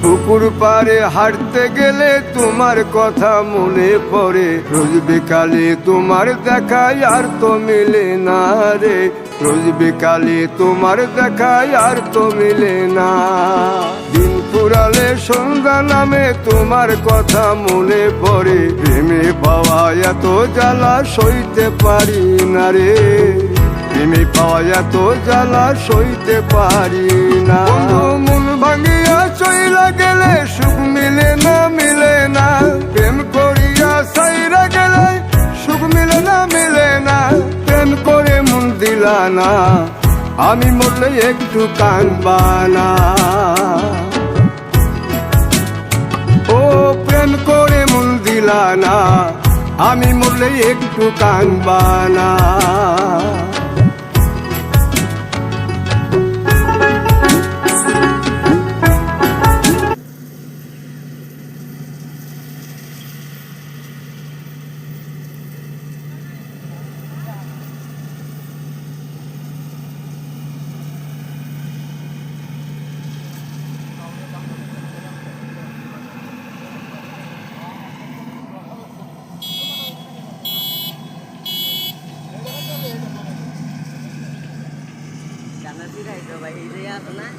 পুকুর পাড়ে হাঁটতে গেলে তোমার কথা মনে পড়ে, রোজ বিকালে তোমার দেখায় আর তো মিলে না রে, রোজ বিকালে তোমার দেখায় আর তো মিলে না। দিন ফুরালে সন্ধ্যা নামে তোমার কথা মনে পড়ে, প্রেমে পাওয়া এত জ্বালা সইতে পারি না রে, প্রেমে পাওয়া এত জ্বালা সইতে পারি না। মন ভাঙিয়া চইলা গেলে সুখ মিলে না, মিলে না, প্রেম করিয়া সাইরা গেলে সুখ মিলে না, মিলে না, প্রেম করে মন দিলা না, আমি মরলে একটু কাঁদবা না। ও প্রেম করে মন দিলা না, আমি মরলে একটু কাঁদবা না। Karena tidak itu baik itu ya, pernah.